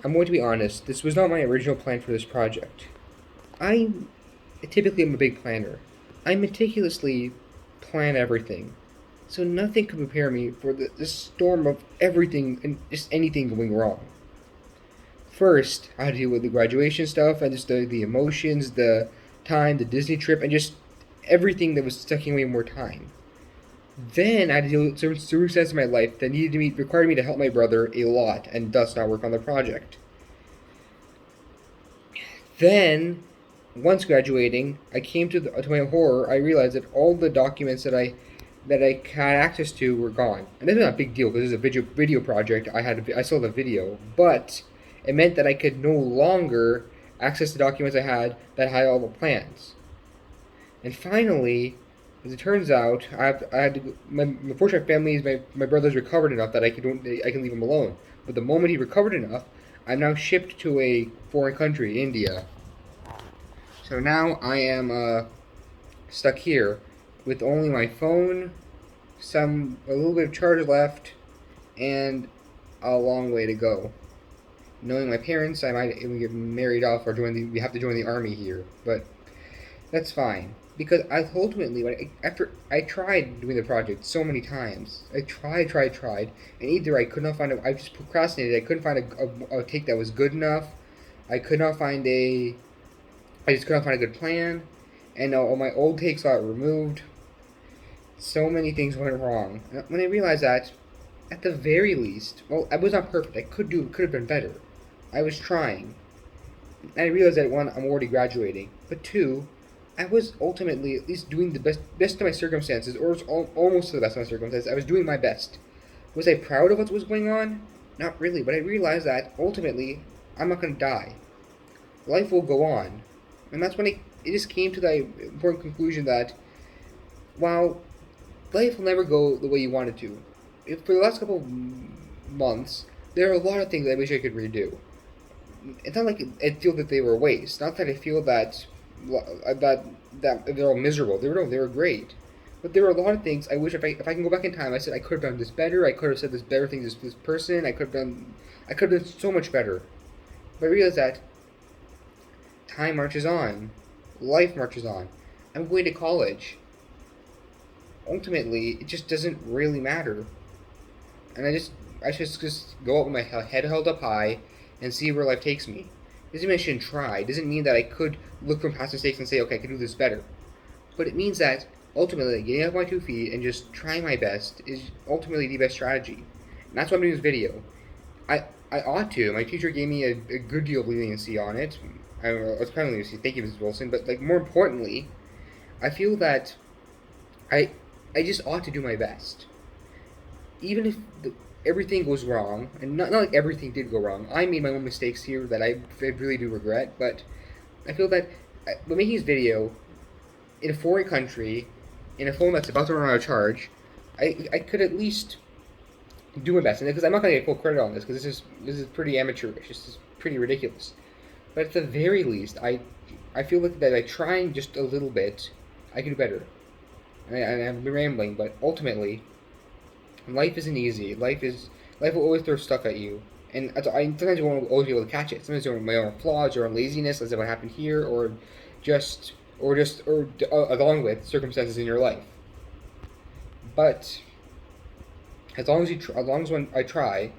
I'm going to be honest, this was not my original plan for this project. I typically am a big planner. I meticulously plan everything, so nothing could prepare me for the storm of everything and just anything going wrong. First, I had to deal with the graduation stuff and just the emotions, the time, the Disney trip, and just everything that was taking away more time. Then I had to deal with certain circumstances in my life that required me to help my brother a lot and thus not work on the project. Then, once graduating, I came to my horror. I realized that all the documents that I had access to were gone, and this is not a big deal because this is a video project. I still have a video, but it meant that I could no longer access the documents I had all the plans. And finally, as it turns out, I had to. My fortunate family is my brother's recovered enough that I can leave him alone. But the moment he recovered enough, I'm now shipped to a foreign country, India. So now I am stuck here with only my phone, a little bit of charge left, and a long way to go. Knowing my parents, I might even get married off or we have to join the army here, but that's fine because after I tried doing the project so many times, I tried, and either I could not find I just procrastinated. I couldn't find a take that was good enough. I could not find a I just couldn't find a good plan, and all my old takes got removed. So many things went wrong. And when I realized that, at the very least, well, I was not perfect. Could have been better. I was trying, and I realized that one, I'm already graduating, but two, I was ultimately at least doing the best of my circumstances, or almost to the best of my circumstances. I was doing my best. Was I proud of what was going on? Not really, but I realized that ultimately, I'm not going to die. Life will go on, and that's when it just came to the important conclusion that while life will never go the way you want it to, for the last couple of months, there are a lot of things I wish I could redo. It's not like I feel that they were a waste. Not that I feel that they're all miserable. They were great. But there were a lot of things I wish if I can go back in time, I said I could have done this better. I could have said this better thing to this person. I could have done so much better. But I realized that time marches on, life marches on. I'm going to college. Ultimately, it just doesn't really matter, and I just go out with my head held up high and see where life takes me. Doesn't mean I shouldn't try. It doesn't mean that I could look from past mistakes and say, okay, I could do this better. But it means that ultimately getting up on my 2 feet and just trying my best is ultimately the best strategy. And that's why I'm doing this video. I ought to. My teacher gave me a good deal of leniency on it. I was kind of leniency. Thank you, Mrs. Wilson. But like more importantly, I feel that I I just ought to do my best, even if everything goes wrong, and not like everything did go wrong. I made my own mistakes here that I really do regret, but I feel that by making this video in a foreign country, in a phone that's about to run out of charge, I could at least do my best, and because I'm not going to get full credit on this, because this is pretty amateurish, this is pretty ridiculous. But at the very least, I feel like that by trying just a little bit, I could do better. I'm rambling, but ultimately, life isn't easy. Life will always throw stuff at you, and sometimes you won't always be able to catch it. Sometimes your my own flaws, your own laziness, as what happened here, just or along with circumstances in your life. But as long as when I try,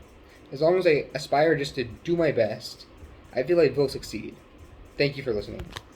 as long as I aspire just to do my best, I feel I will succeed. Thank you for listening.